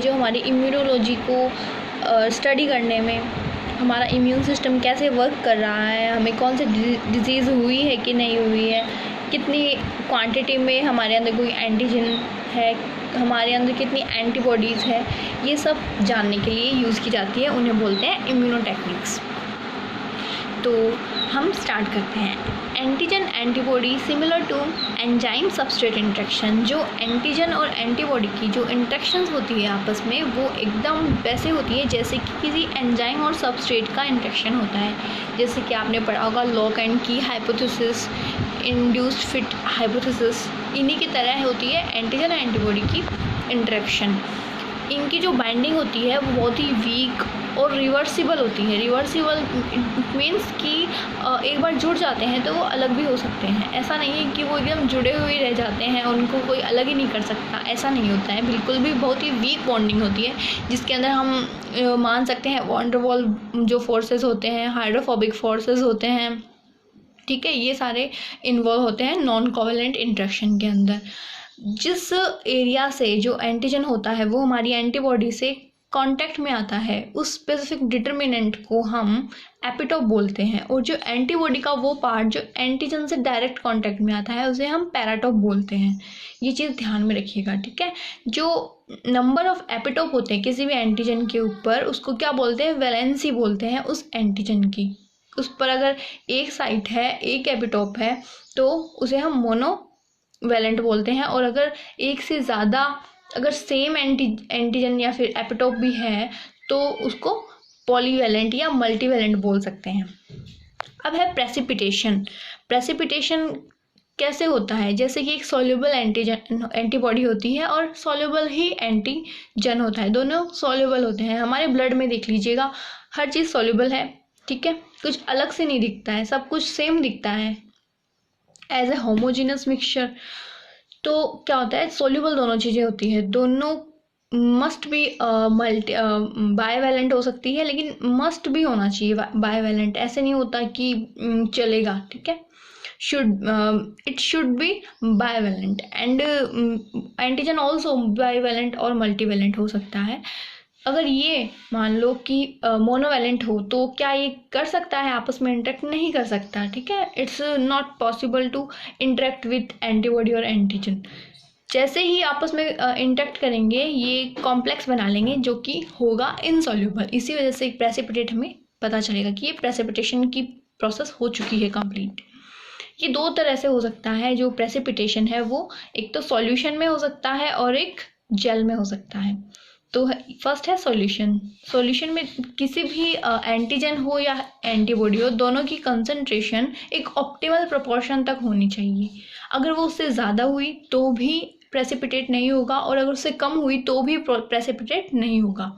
जो हमारी इम्यूनोलॉजी को स्टडी करने में हमारा इम्यून सिस्टम कैसे वर्क कर रहा है, हमें कौन सी डिजीज़ हुई है कि नहीं हुई है, कितनी क्वांटिटी में हमारे अंदर कोई एंटीजन है, हमारे अंदर कितनी एंटीबॉडीज़ है, ये सब जानने के लिए यूज़ की जाती है। उन्हें बोलते हैं इम्यूनो टेक्निक्स। तो हम स्टार्ट करते हैं। Antigen antibody similar to enzyme substrate interaction. जो एंटीजन और एंटीबॉडी की जो इंटरेक्शंस होती है आपस में, वो एकदम वैसे होती है जैसे कि किसी एंजाइम और सबस्ट्रेट का इंटरेक्शन होता है। जैसे कि आपने पढ़ा होगा लॉक एंड की हाइपोथेसिस, इंड्यूस्ड फिट हाइपोथेसिस, इन्हीं की तरह होती है एंटीजन एंटीबॉडी की इंटरेक्शन। इनकी जो बाइंडिंग होती है वो बहुत ही वीक और रिवर्सिबल होती है। रिवर्सिबल मीन्स कि एक बार जुड़ जाते हैं तो वो अलग भी हो सकते हैं। ऐसा नहीं है कि वो एकदम जुड़े हुए रह जाते हैं, उनको कोई अलग ही नहीं कर सकता, ऐसा नहीं होता है बिल्कुल भी। बहुत ही वीक बॉन्डिंग होती है जिसके अंदर हम मान सकते हैं वॉन डेर वाल जो फोर्सेस होते हैं, हाइड्रोफोबिक फोर्सेस होते हैं, ठीक है, ये सारे इन्वॉल्व होते हैं नॉन कोवेलेंट इंटरेक्शन के अंदर। जिस एरिया से जो एंटीजन होता है वो हमारी एंटीबॉडी से कांटेक्ट में आता है, उस स्पेसिफिक डिटर्मिनेंट को हम एपिटोप बोलते हैं। और जो एंटीबॉडी का वो पार्ट जो एंटीजन से डायरेक्ट कांटेक्ट में आता है उसे हम पैराटोप बोलते हैं। ये चीज़ ध्यान में रखिएगा, ठीक है। जो नंबर ऑफ एपिटोप होते हैं किसी भी एंटीजन के ऊपर, उसको क्या बोलते हैं, वैलेंसी बोलते हैं उस एंटीजन की। उस पर अगर एक साइट है, एक एपिटोप है, तो उसे हम मोनो वैलेंट बोलते हैं। और अगर एक से ज़्यादा अगर सेम एंटीजन या फिर एपिटोप भी है तो उसको पॉलीवैलेंट या मल्टीवैलेंट बोल सकते हैं। अब है प्रेसिपिटेशन। प्रेसिपिटेशन कैसे होता है, जैसे कि एक सॉल्युबल एंटीबॉडी होती है और सॉल्युबल ही एंटीजन होता है। दोनों सॉल्युबल होते हैं। हमारे ब्लड में देख लीजिएगा हर चीज़ सॉल्युबल है, ठीक है, कुछ अलग से नहीं दिखता है, सब कुछ सेम दिखता है एज ए होमोजीनस मिक्सचर। तो क्या होता है, सोल्यूबल दोनों चीज़ें होती है, दोनों मस्ट भी मल्टी बायवैलेंट हो सकती है, लेकिन मस्ट भी होना चाहिए बायवैलेंट। ऐसे नहीं होता कि चलेगा, ठीक है, it should be bivalent. And antigen also bivalent और मल्टीवैलेंट हो सकता है। अगर ये मान लो कि मोनोवैलेंट हो तो क्या ये कर सकता है आपस में इंटरेक्ट? नहीं कर सकता, ठीक है। It's not possible to interact with antibody और एंटीजन। जैसे ही आपस में इंटरेक्ट करेंगे ये कॉम्प्लेक्स बना लेंगे जो कि होगा इनसॉल्यूबल। इसी वजह से प्रेसिपिटेट हमें पता चलेगा कि ये प्रेसिपिटेशन की प्रोसेस हो चुकी है कंप्लीट। ये दो तरह से हो सकता है जो प्रेसिपिटेशन है वो, एक तो सॉल्यूशन में हो सकता है और एक जेल में हो सकता है। तो फर्स्ट है सॉल्यूशन। सॉल्यूशन में किसी भी एंटीजन हो या एंटीबॉडी हो, दोनों की कंसंट्रेशन एक ऑप्टिमल प्रोपोर्शन तक होनी चाहिए। अगर वो उससे ज़्यादा हुई तो भी प्रेसिपिटेट नहीं होगा और अगर उससे कम हुई तो भी प्रेसिपिटेट नहीं होगा,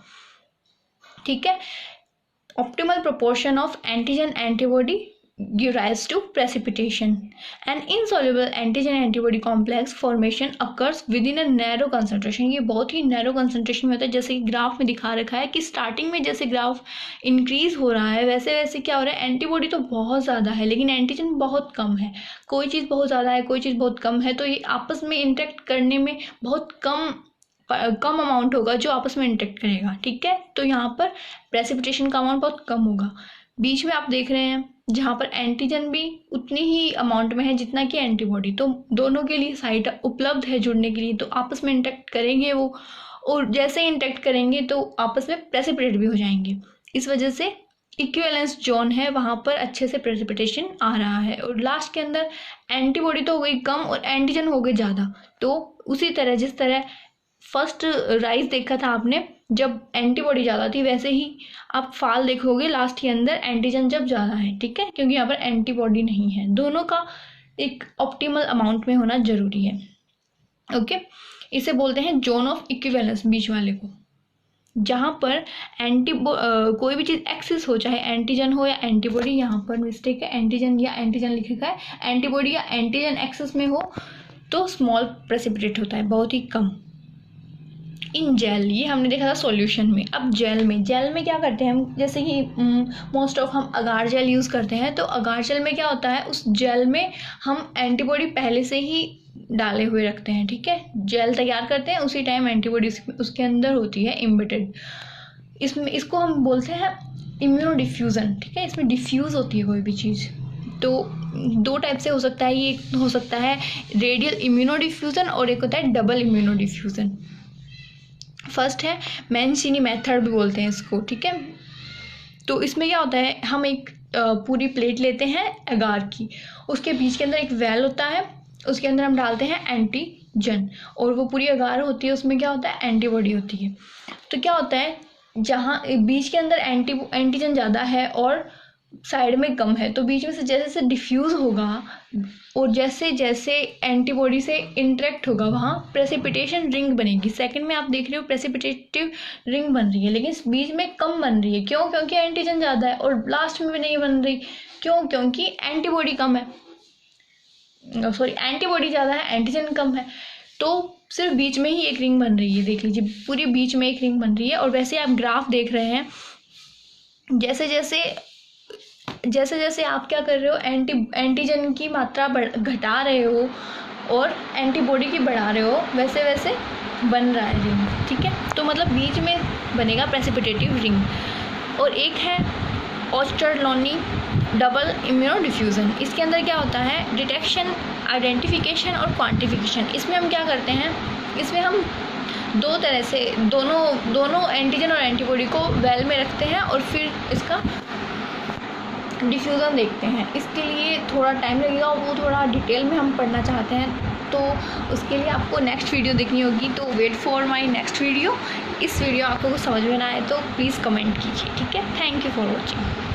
ठीक है। Optimal proportion of antigen antibody give rise to precipitation. An insoluble antigen antibody complex formation occurs within a narrow concentration. ये बहुत ही नैरो कंसंट्रेशन में होता है। जैसे ग्राफ में दिखा रखा है कि स्टार्टिंग में जैसे ग्राफ इंक्रीज हो रहा है वैसे वैसे क्या हो रहा है, एंटीबॉडी तो बहुत ज़्यादा है लेकिन एंटीजन बहुत कम है। कोई चीज़ बहुत ज़्यादा है, कोई चीज़ बहुत कम है, तो ये आपस में इंटरेक्ट करने में बहुत कम अमाउंट होगा जो आपस में इंटरेक्ट करेगा, ठीक है। तो यहाँ पर प्रेसिपिटेशन का अमाउंट बहुत कम होगा। बीच में आप देख रहे हैं जहाँ पर एंटीजन भी उतनी ही अमाउंट में है जितना कि एंटीबॉडी, तो दोनों के लिए साइट उपलब्ध है जुड़ने के लिए, तो आपस में इंटरेक्ट करेंगे वो, और जैसे इंटरेक्ट करेंगे तो आपस में प्रेसिपिटेट भी हो जाएंगे। इस वजह से इक्विवेलेंस जोन है वहाँ पर अच्छे से प्रेसिपिटेशन आ रहा है। और लास्ट के अंदर एंटीबॉडी तो हो गई कम और एंटीजन हो गए ज़्यादा। तो उसी तरह जिस तरह फर्स्ट राइज देखा था आपने जब एंटीबॉडी ज़्यादा थी, वैसे ही आप फाल देखोगे लास्ट के अंदर एंटीजन जब ज़्यादा है, ठीक है, क्योंकि यहाँ पर एंटीबॉडी नहीं है। दोनों का एक ऑप्टिमल अमाउंट में होना जरूरी है, ओके। इसे बोलते हैं जोन ऑफ इक्विवेलेंस, बीच वाले को, जहाँ पर कोई भी चीज़ एक्सिस हो, चाहे एंटीजन हो या एंटीबॉडी। यहाँ पर मिस्टेक है, एंटीजन या एंटीजन लिखा है, एंटीबॉडी या एंटीजन एक्सिस में हो तो स्मॉल प्रेसिपिटेट होता है, बहुत ही कम। इन जेल, ये हमने देखा था सॉल्यूशन में। अब जेल में क्या करते हैं हम, जैसे कि मोस्ट ऑफ हम अगार जेल यूज़ करते हैं, तो अगार जेल में क्या होता है, उस जेल में हम एंटीबॉडी पहले से ही डाले हुए रखते हैं, ठीक है। जेल तैयार करते हैं, उसी टाइम एंटीबॉडी उसके अंदर होती है एम्बेडेड। इसको हम बोलते हैं इम्यूनो डिफ्यूज़न, ठीक है। इसमें डिफ्यूज़ होती है कोई भी चीज़। तो 2 टाइप से हो सकता है, ये एक हो सकता है रेडियल इम्यूनो डिफ्यूज़न और एक होता है डबल इम्यूनो डिफ्यूज़न। फर्स्ट है मैंसिनी मेथड भी बोलते हैं इसको, ठीक है। तो इसमें क्या होता है, हम एक पूरी प्लेट लेते हैं अगार की, उसके बीच के अंदर एक वेल होता है, उसके अंदर हम डालते हैं एंटीजन, और वो पूरी अगार होती है, उसमें क्या होता है एंटीबॉडी होती है। तो क्या होता है, जहाँ बीच के अंदर एंटीजन ज़्यादा है और साइड में कम है, तो बीच में से जैसे जैसे डिफ्यूज़ होगा और जैसे जैसे एंटीबॉडी से इंटरेक्ट होगा, वहाँ प्रेसिपिटेशन रिंग बनेगी। सेकंड में आप देख रहे हो प्रेसिपिटेटिव रिंग बन रही है, लेकिन बीच में कम बन रही है। क्यों? क्योंकि एंटीजन ज़्यादा है। और लास्ट में भी नहीं बन रही, क्यों? क्योंकि एंटीबॉडी कम है, सॉरी एंटीबॉडी ज़्यादा है, एंटीजन कम है। तो सिर्फ बीच में ही एक रिंग बन रही है, देख लीजिए पूरी बीच में एक रिंग बन रही है। और वैसे आप ग्राफ देख रहे हैं, जैसे जैसे आप क्या कर रहे हो, एंटीजन की मात्रा घटा रहे हो और एंटीबॉडी की बढ़ा रहे हो, वैसे वैसे बन रहा है रिंग, ठीक है। तो मतलब बीच में बनेगा प्रेसिपिटेटिव रिंग। और एक है ऑस्टरलोनी डबल इम्यूनो डिफ्यूज़न। इसके अंदर क्या होता है, डिटेक्शन, आइडेंटिफिकेशन और क्वांटिफिकेशन। इसमें हम क्या करते हैं, इसमें हम 2 तरह से दोनों एंटीजन और एंटीबॉडी को वेल में रखते हैं और फिर इसका डिफ्यूज़न देखते हैं। इसके लिए थोड़ा टाइम लगेगा और वो थोड़ा डिटेल में हम पढ़ना चाहते हैं, तो उसके लिए आपको नेक्स्ट वीडियो देखनी होगी। तो wait for my next video. इस वीडियो आपको कुछ समझ में ना आए तो प्लीज़ कमेंट कीजिए, ठीक है। Thank you for watching.